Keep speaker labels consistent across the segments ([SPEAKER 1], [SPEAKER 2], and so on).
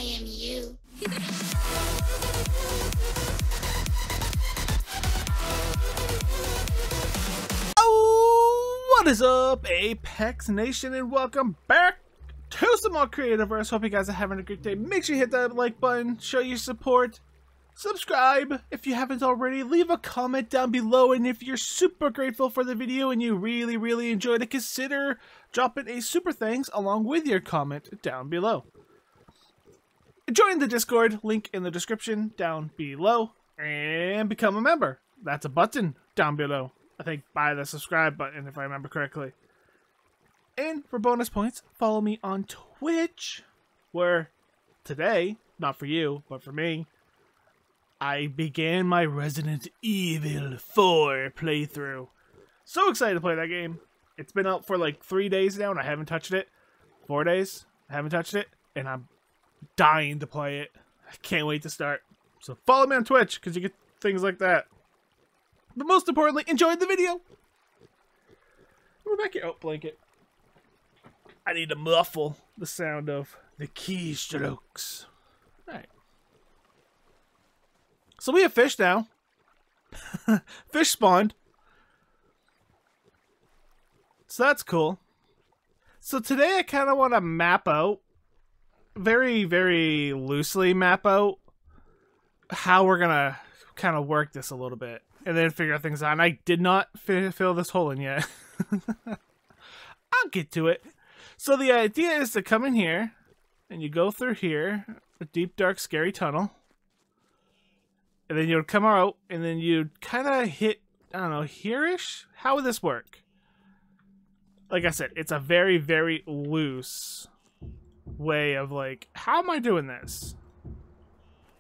[SPEAKER 1] am you.
[SPEAKER 2] Oh, what is up, Apex Nation, and welcome back to some more Creativerse. Hope you guys are having a great day. Make sure you hit that like button, show your support, subscribe if you haven't already, leave a comment down below, and if you're super grateful for the video and you really enjoyed it, consider dropping a super thanks along with your comment down below. Join the Discord, link in the description down below, and become a member. That's a button down below. I think by the subscribe button, if I remember correctly. And for bonus points, follow me on Twitch, where today, not for you, but for me, I began my Resident Evil 4 playthrough. So excited to play that game. It's been out for like 3 days now and I haven't touched it. 4 days, I haven't touched it, and I'm dying to play it. I can't wait to start. So follow me on Twitch because you get things like that. But most importantly, enjoy the video. We're back here. Oh, blanket. I need to muffle the sound of the keystrokes. Alright. So we have fish now. Fish spawned. So that's cool. So today I kind of want to map out, very loosely map out how we're going to kind of work this a little bit. And then figure things out. And I did not fill this hole in yet. I'll get to it. So the idea is to come in here, and you go through here, a deep, dark, scary tunnel. And then you'd come out, and then you'd kind of hit, I don't know, here-ish? How would this work? Like I said, it's a very loose way of like, how am I doing this?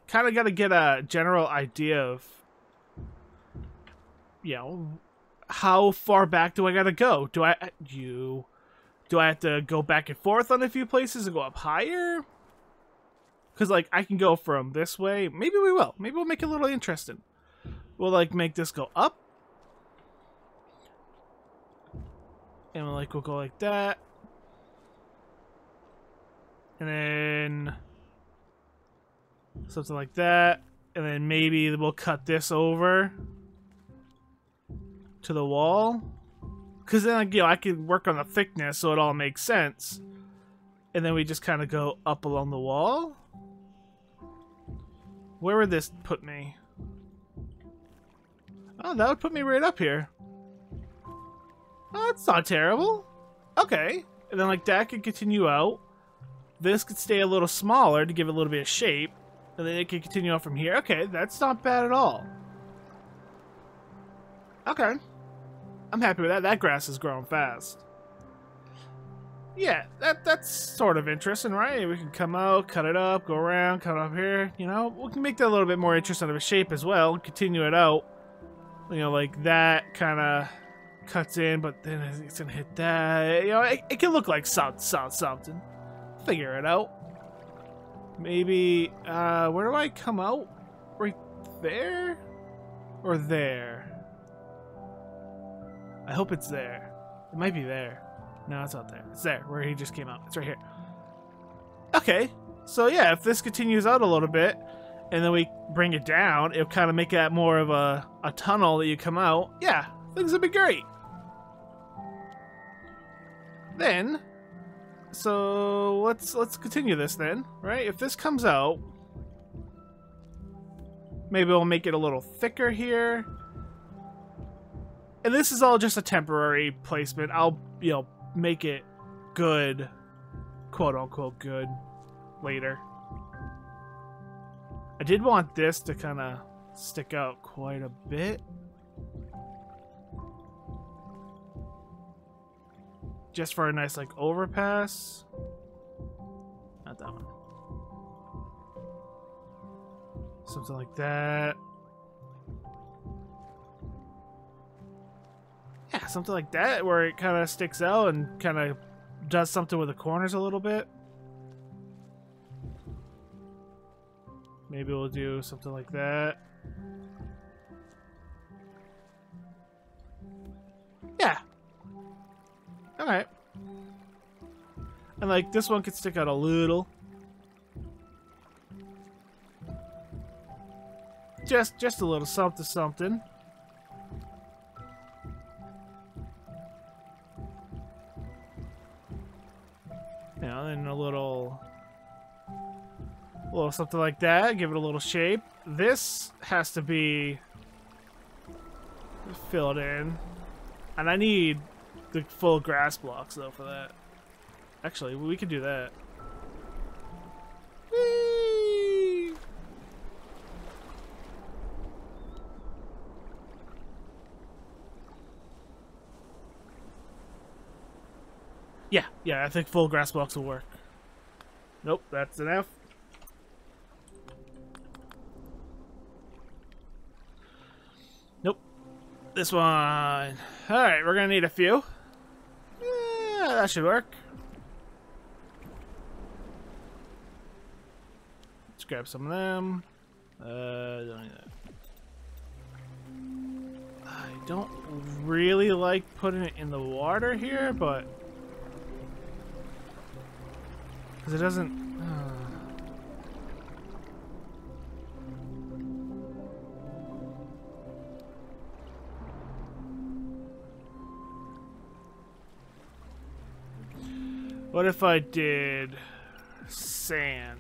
[SPEAKER 2] Kind of got to get a general idea of, you know, how far back do I gotta go? Do I have to go back and forth on a few places and go up higher? Because, like, I can go from this way. Maybe we will. Maybe we'll make it a little interesting. We'll, like, make this go up. And we'll go like that. And then something like that. And then maybe we'll cut this over to the wall, because then, you know, I can work on the thickness so it all makes sense, and then we just kind of go up along the wall. Where would this put me? Oh, that would put me right up here. Oh, it's not terrible. Okay, and then like that could continue out. This could stay a little smaller to give it a little bit of shape, and then it could continue out from here. Okay, that's not bad at all. Okay. I'm happy with that. That grass is growing fast. Yeah, that's sort of interesting, right? We can come out, cut it up, go around, cut it up here. You know, we can make that a little bit more interesting of a shape as well. Continue it out. You know, like that kind of cuts in, but then it's going to hit that. You know, it can look like something. Figure it out. Maybe, where do I come out? Right there? Or there? I hope it's there. It might be there. No, it's not there. It's there, where he just came out. It's right here. Okay. So yeah, if this continues out a little bit, and then we bring it down, it'll kind of make that more of a tunnel that you come out. Yeah, things would be great. Then, so let's continue this then, right? If this comes out, maybe we'll make it a little thicker here. And this is all just a temporary placement. I'll, you know, make it good, quote-unquote good, later. I did want this to kind of stick out quite a bit. Just for a nice, like, overpass. Not that one. Something like that. Yeah, something like that, where it kind of sticks out and kind of does something with the corners a little bit. Maybe we'll do something like that. Yeah. Alright. And like this one could stick out a little. Just a little something something. You know, and a little something like that. Give it a little shape. This has to be filled in, and I need the full grass blocks though for that. Actually, we could do that. Whee! Yeah, I think full grass blocks will work. Nope, that's an F. Nope. This one. Alright, we're gonna need a few. Yeah, that should work. Let's grab some of them. Don't need that. I don't really like putting it in the water here, but because it doesn't. What if I did sand?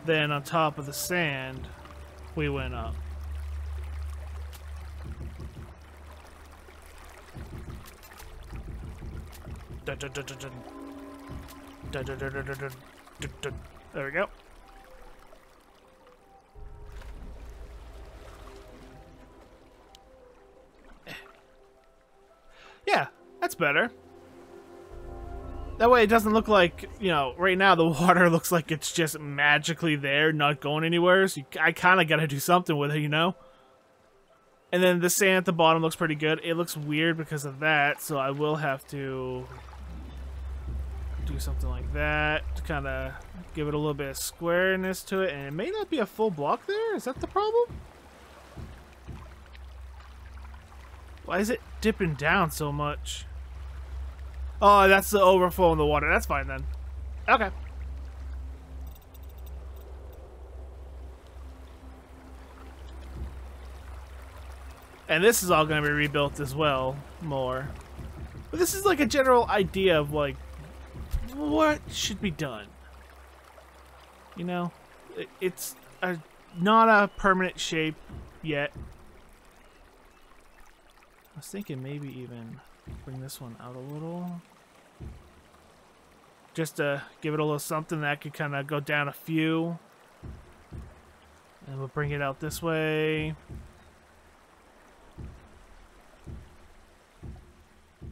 [SPEAKER 2] Then on top of the sand, we went up. There we go. Yeah, that's better. That way it doesn't look like, you know, right now the water looks like it's just magically there, not going anywhere. So I kind of got to do something with it, you know? And then the sand at the bottom looks pretty good. It looks weird because of that, so I will have to do something like that to kind of give it a little bit of squareness to it. And it may not be a full block there. Is that the problem? Why is it dipping down so much? Oh, that's the overflow in the water. That's fine then. Okay. And this is all going to be rebuilt as well, more. But this is like a general idea of like what should be done. You know, it's not a permanent shape yet. I was thinking maybe even bring this one out a little. Just to give it a little something that could kind of go down a few. And we'll bring it out this way.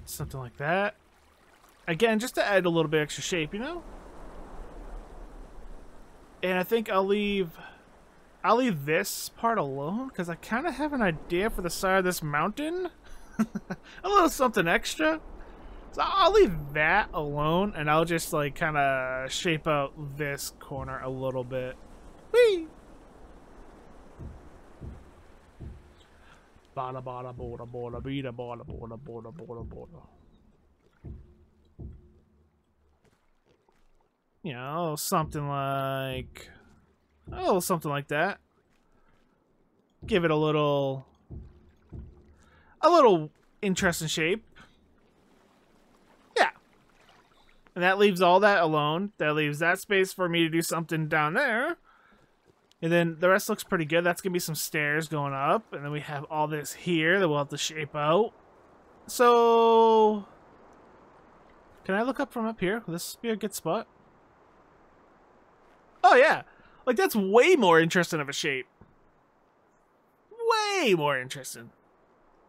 [SPEAKER 2] Something like that. Again, just to add a little bit extra shape, you know? And I think I'll leave this part alone because I kind of have an idea for the side of this mountain. A little something extra. So I'll leave that alone and I'll just like kind of shape out this corner a little bit. Whee! Bada bada boda boda bida boda boda boda boda boda. You know, something like that. Give it a little interesting shape. Yeah. And that leaves all that alone. That leaves that space for me to do something down there. And then the rest looks pretty good. That's going to be some stairs going up. And then we have all this here that we'll have to shape out. So can I look up from up here? Will this be a good spot? Oh, yeah. Like, that's way more interesting of a shape. Way more interesting.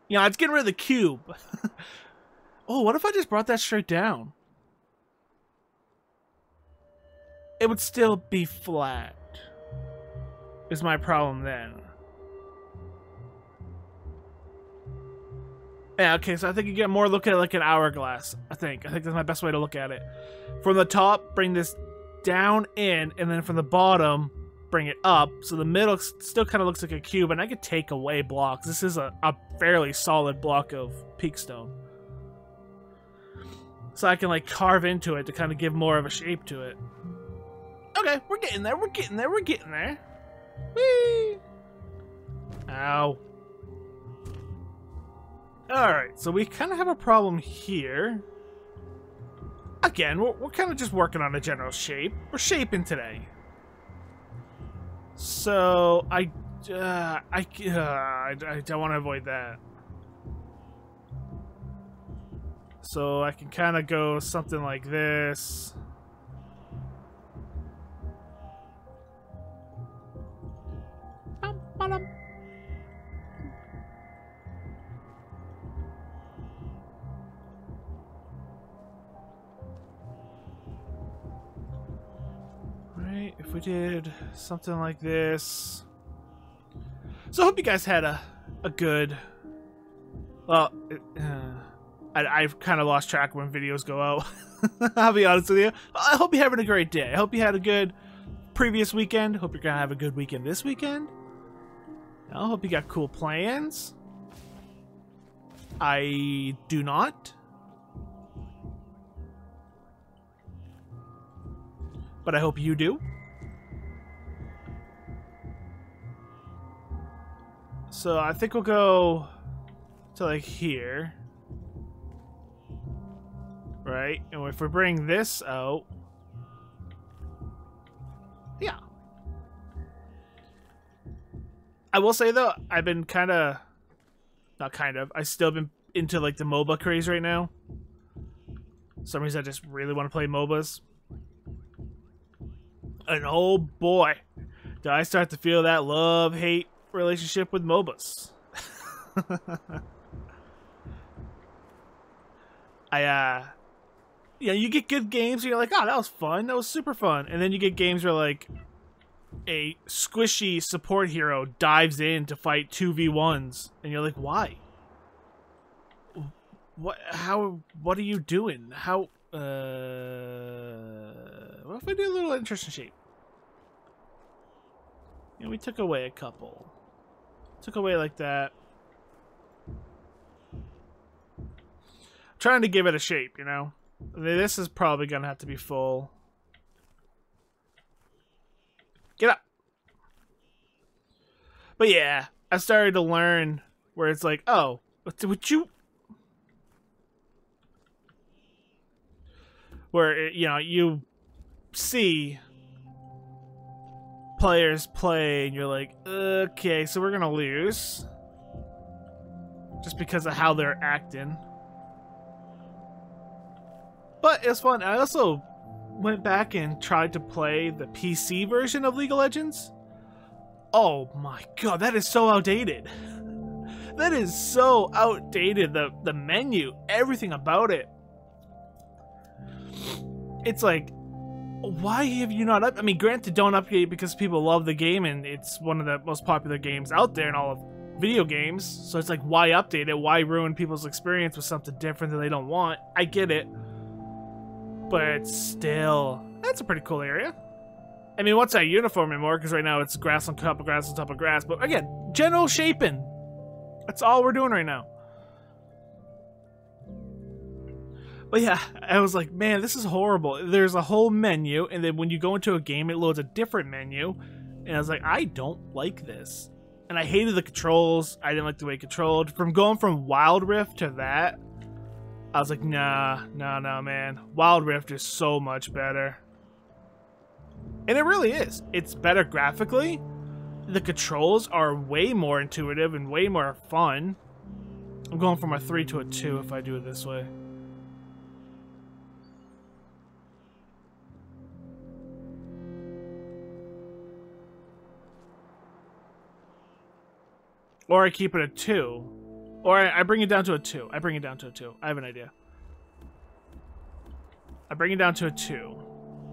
[SPEAKER 2] You know, it's getting rid of the cube. Oh, what if I just brought that straight down? It would still be flat. Is my problem then. Yeah, okay, so I think you get more look at it like an hourglass. I think that's my best way to look at it. From the top, bring this down in, and then from the bottom, bring it up. So the middle still kind of looks like a cube, and I could take away blocks. This is a fairly solid block of peak stone. So I can like carve into it to kind of give more of a shape to it. Okay, we're getting there, we're getting there, we're getting there. Whee! Ow. Alright, so we kind of have a problem here. Again, we're kind of just working on a general shape. We're shaping today. So, I don't want to avoid that. So I can kind of go something like this. Right, if we did something like this. So I hope you guys had a good, well, I've kind of lost track when videos go out. I'll be honest with you. I hope you're having a great day. I hope you had a good previous weekend. Hope you're gonna have a good weekend this weekend. I hope you got cool plans. I do not. But I hope you do. So I think we'll go to like here. Right? And if we bring this out. Yeah. I will say though, I've been I've still been into like the MOBA craze right now. For some reason I just really want to play MOBAs. And oh boy, do I start to feel that love-hate relationship with MOBAs. You get good games and you're like, oh, that was fun, that was super fun. And then you get games where like a squishy support hero dives in to fight 2v1s and you're like, why? What are you doing? What if I do a little interesting shape? You know, we took away a couple. Took away like that. I'm trying to give it a shape, you know? This is probably gonna have to be full. Get up! But yeah, I started to learn where it's like, oh, would you... Where, you know, you see players play and you're like, okay, so we're gonna lose. Just because of how they're acting. But it's fun. I also went back and tried to play the PC version of League of Legends. Oh my god, that is so outdated. That is so outdated. The menu, everything about it. It's like, why have you not I mean, granted, don't update because people love the game and it's one of the most popular games out there in all of video games. So it's like, why update it? Why ruin people's experience with something different that they don't want? I get it. But still, that's a pretty cool area. I mean, once I uniform it more, because right now it's grass on top of grass on top of grass. But again, general shaping. That's all we're doing right now. But yeah, I was like, man, this is horrible. There's a whole menu, and then when you go into a game, it loads a different menu. And I was like, I don't like this. And I hated the controls. I didn't like the way it controlled. From going from Wild Rift to that, I was like, nah, man. Wild Rift is so much better. And it really is. It's better graphically. The controls are way more intuitive and way more fun. I'm going from a 3 to a 2 if I do it this way. Or I keep it at 2. Or I bring it down to a 2. I bring it down to a 2. I have an idea. I bring it down to a 2.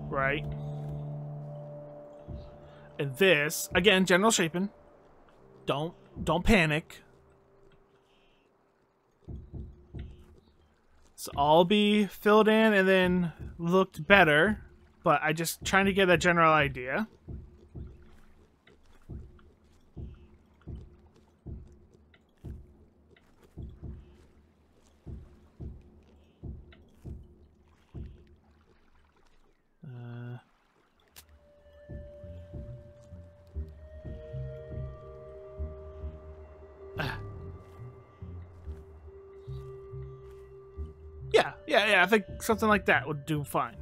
[SPEAKER 2] Right? And this, again, general shaping. Don't panic. It's all be filled in and then looked better. But I just trying to get that general idea. Yeah, I think something like that would do fine.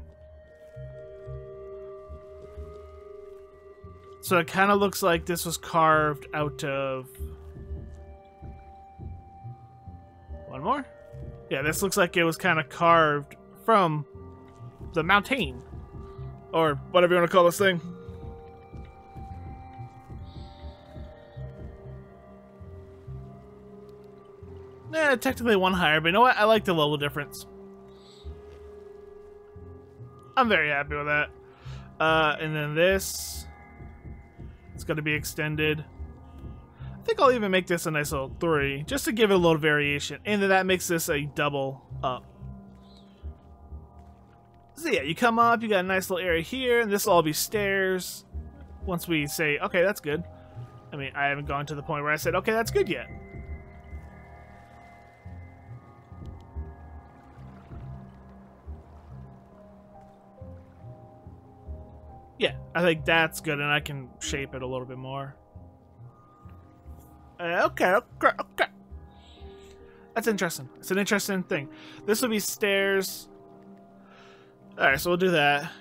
[SPEAKER 2] So it kind of looks like this was carved out of... One more? Yeah, this looks like it was kind of carved from the mountain. Or whatever you want to call this thing. Technically one higher, but you know what? I like the level difference. I'm very happy with that. And then this... It's going to be extended. I think I'll even make this a nice little 3, just to give it a little variation. And then that makes this a double up. So yeah, you come up, you got a nice little area here, and this will all be stairs. Once we say, okay, that's good. I mean, I haven't gone to the point where I said, okay, that's good yet. Yeah, I think that's good, and I can shape it a little bit more. Okay. That's interesting. It's an interesting thing. This will be stairs. Alright, so we'll do that.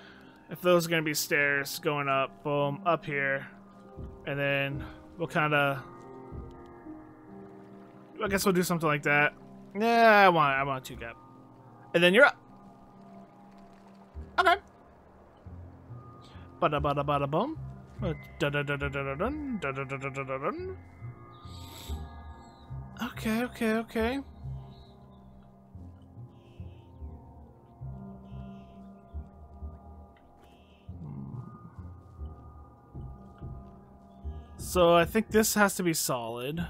[SPEAKER 2] If those are going to be stairs going up, boom, up here. And then we'll kind of... I guess we'll do something like that. Yeah, I want a 2 gap. And then you're up. Okay. Bada bada bada bum. Da da da da da da dun. Da da da da da da dun. Okay. So I think this has to be solid.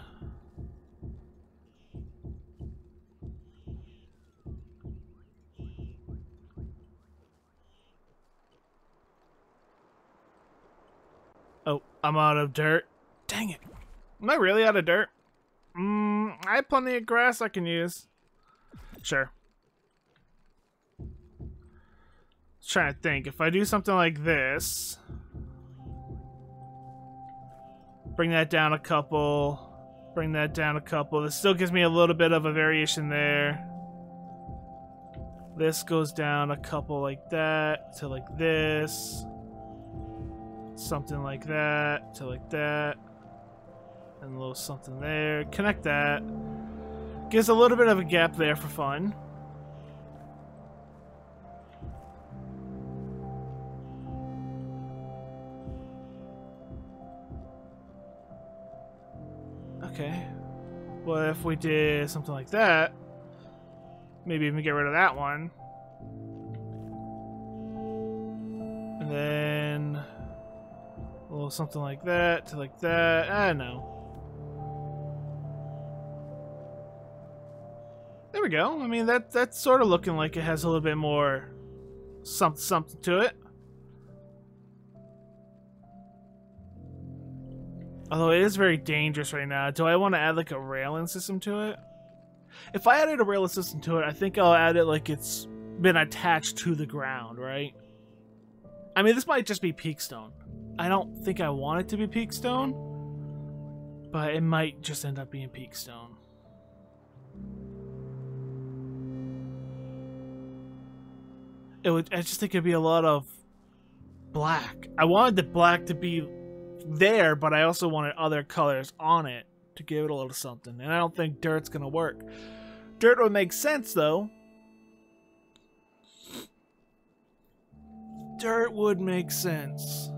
[SPEAKER 2] Oh, I'm out of dirt. Dang it. Am I really out of dirt? I have plenty of grass I can use. Sure. Just trying to think. If I do something like this... Bring that down a couple. Bring that down a couple. This still gives me a little bit of a variation there. This goes down a couple like that to like this. Something like that to like that. And a little something there. Connect that. Gives a little bit of a gap there for fun. Okay. Well, if we did something like that, maybe even get rid of that one. And then a little something like that to like that. I don't know. There we go. I mean, that's sort of looking like it has a little bit more something to it. Although it is very dangerous right now. Do I want to add like a railing system to it? If I added a railing system to it, I think I'll add it like it's been attached to the ground, right? I mean, this might just be peakstone. I don't think I want it to be peakstone, but it might just end up being peakstone. I just think it'd be a lot of black. I wanted the black to be there, but I also wanted other colors on it to give it a little something, and I don't think dirt's gonna work. Dirt would make sense though. Dirt would make sense.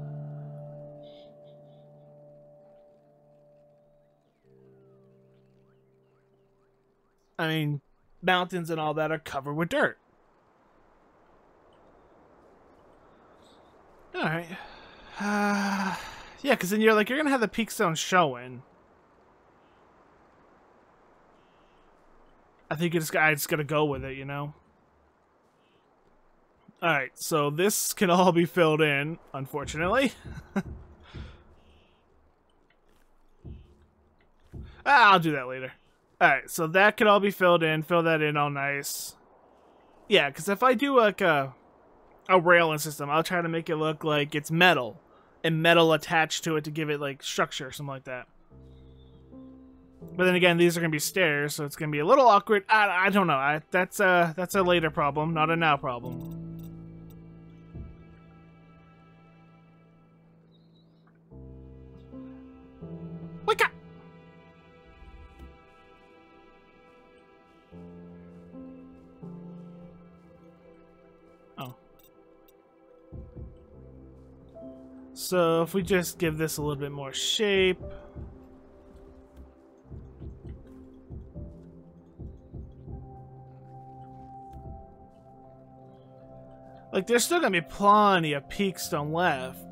[SPEAKER 2] I mean, mountains and all that are covered with dirt. Alright. Yeah, because then you're gonna have the peakstone showing. I think I just gotta go with it, you know? Alright, so this can all be filled in, unfortunately. I'll do that later. Alright, so that can all be filled in. Fill that in all nice. Yeah, because if I do like a railing system, I'll try to make it look like it's metal. And metal attached to it to give it like structure or something like that. But then again, these are going to be stairs, so it's going to be a little awkward. I don't know. That's a later problem, not a now problem. Wake up! Oh. So if we just give this a little bit more shape. Like, there's still gonna be plenty of peak stone left.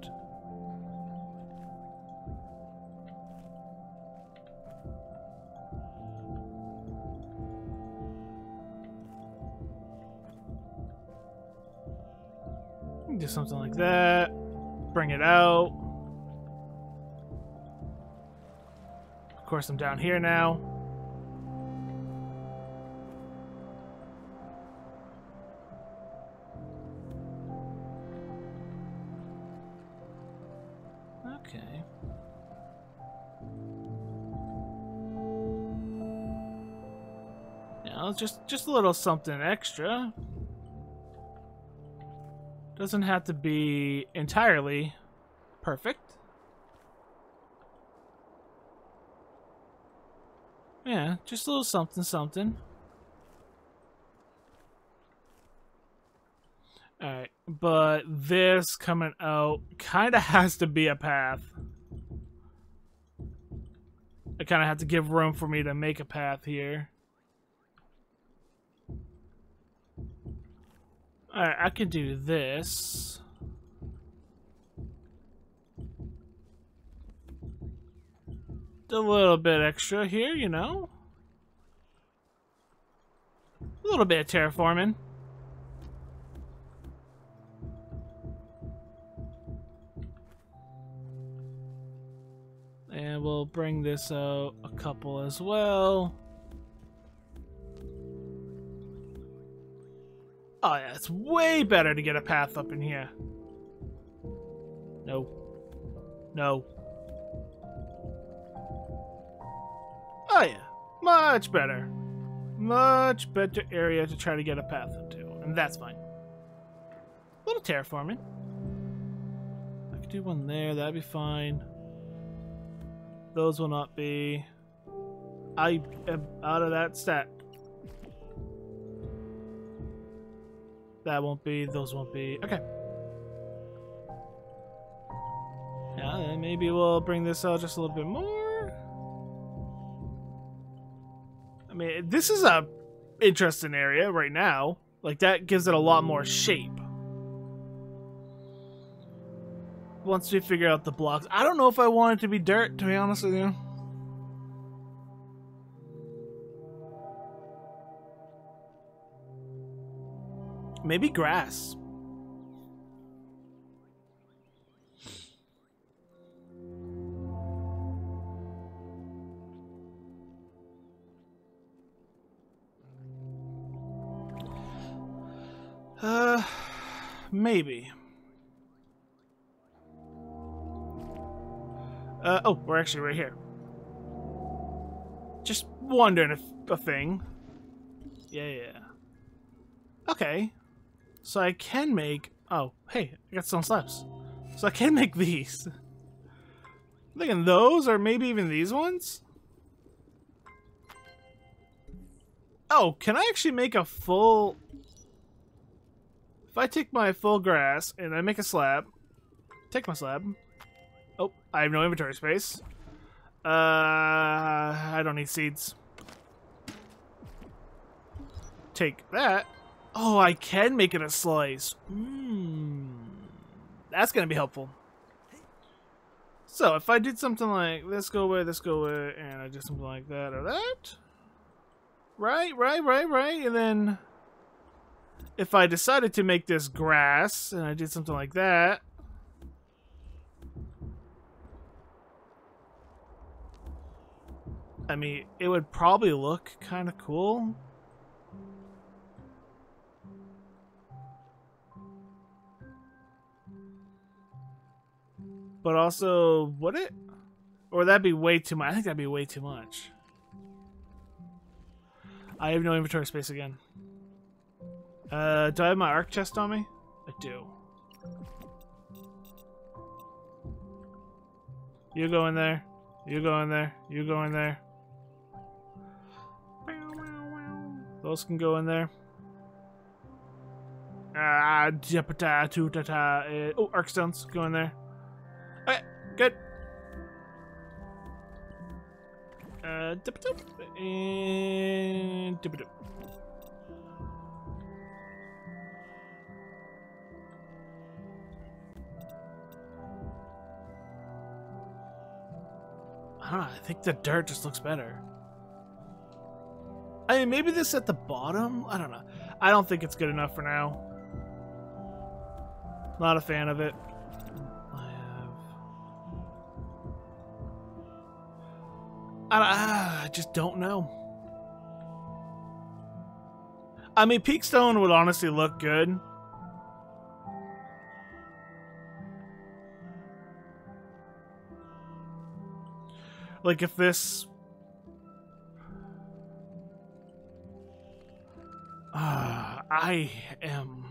[SPEAKER 2] Do something like that. Bring it out. Of course, I'm down here now. Okay. Now, just a little something extra. Doesn't have to be entirely perfect. Yeah, just a little something, something. Alright, but this coming out kind of has to be a path. I kind of have to give room for me to make a path here. Alright, I can do this. A little bit extra here, you know? A little bit of terraforming. And we'll bring this out a couple as well. Oh yeah, it's way better to get a path up in here. No. No. Oh yeah, much better. Much better area to try to get a path into, and that's fine. A little terraforming. I could do one there, that'd be fine. Those will not be. I am out of that stack. That won't be, those won't be. Okay. Yeah, then maybe we'll bring this out just a little bit more. I mean, this is a interesting area right now. Like, that gives it a lot more shape. Once we figure out the blocks. I don't know if I want it to be dirt, to be honest with you. Maybe grass. Maybe. Oh, we're actually right here. Just wondering if a thing. Yeah. Okay. So I can make... Oh, hey, I got stone slabs. So I can make these. I'm thinking those, or maybe even these ones? Oh, can I actually make a full... If I take my full grass and I make a slab, take my slab. Oh, I have no inventory space. I don't need seeds. Take that. Oh, I can make it a slice. That's gonna be helpful. So if I did something like this go away, and I did something like that or that. Right. And then if I decided to make this grass and I did something like that. I mean, it would probably look kind of cool. But also, would it? Or would that be way too much? I think that'd be way too much. I have no inventory space again. Do I have my arc chest on me? I do. You go in there. You go in there. You go in there. Those can go in there. Oh, arc stones. Go in there. Okay, good. And I don't know, I think the dirt just looks better. I mean, maybe this at the bottom? I don't know. I don't think it's good enough for now. Not a fan of it. I just don't know. I mean, peak stone would honestly look good. Like if this... I am...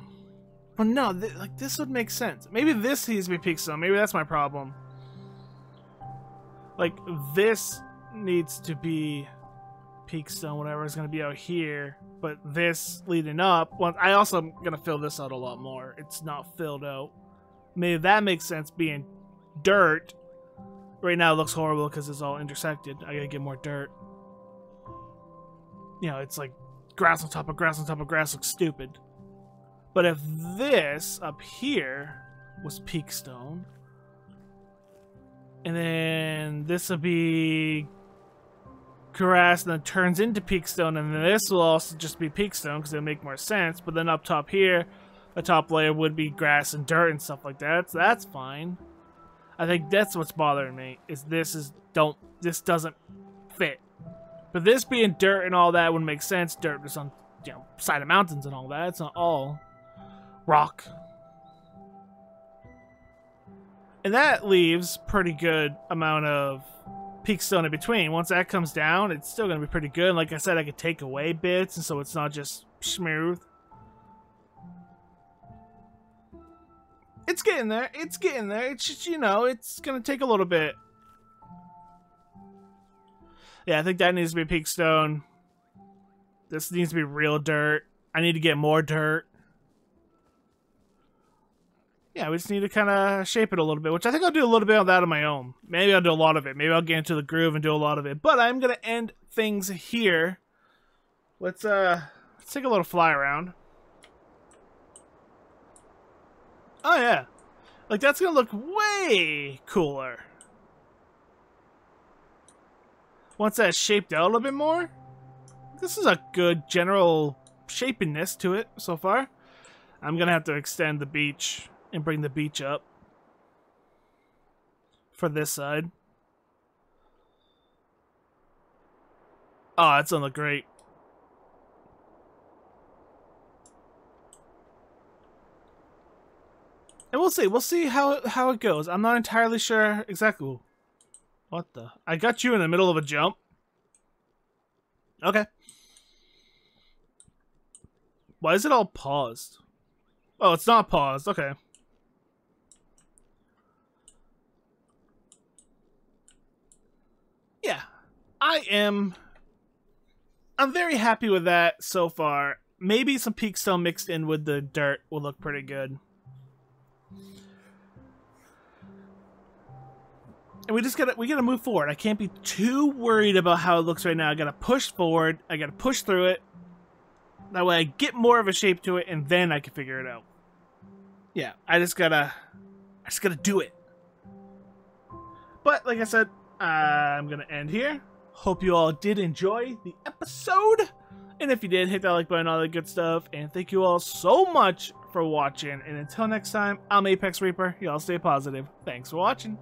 [SPEAKER 2] Well, no, like this would make sense. Maybe this needs to be peak stone. Maybe that's my problem. Like this needs to be peak stone, whatever is going to be out here. But this leading up, well, I also am going to fill this out a lot more. It's not filled out. Maybe that makes sense being dirt. Right now it looks horrible because it's all intersected. I gotta get more dirt. You know, it's like grass on top of grass on top of grass looks stupid. But if this up here was peak stone, and then this will be grass and then turns into peak stone, and then this will also just be peak stone because it'll make more sense. But then up top here, the top layer would be grass and dirt and stuff like that. So that's fine. I think that's what's bothering me. This doesn't fit. But this being dirt and all that would make sense. Dirt is on, you know, side of mountains and all that. It's not all rock. And that leaves pretty good amount of peak stone in between. Once that comes down, it's still going to be pretty good. And like I said, I could take away bits, and so it's not just smooth. It's getting there. It's getting there. It's just, you know, it's going to take a little bit. Yeah, I think that needs to be peak stone. This needs to be real dirt. I need to get more dirt. Yeah, we just need to kind of shape it a little bit, which I think I'll do a little bit of that on my own. Maybe I'll do a lot of it. Maybe I'll get into the groove and do a lot of it. But I'm going to end things here. Let's take a little fly around. Oh, yeah. Like, that's going to look way cooler. Once that's shaped out a little bit more. This is a good general shapiness to it so far. I'm going to have to extend the beach and bring the beach up for this side. Oh, that's going to look great. And we'll see how it goes. I'm not entirely sure exactly. Ooh. What the? I got you in the middle of a jump. Okay. Why is it all paused? Oh, it's not paused. Okay. Yeah. I'm very happy with that so far. Maybe some peak stone mixed in with the dirt will look pretty good. And we gotta move forward. I can't be too worried about how it looks right now. I gotta push forward. I gotta push through it. That way I get more of a shape to it, and then I can figure it out. Yeah, I just gotta do it. But like I said, I'm gonna end here. Hope you all did enjoy the episode. And if you did, hit that like button, all that good stuff. And thank you all so much for watching. And until next time, I'm ApexReaper. Y'all stay positive. Thanks for watching.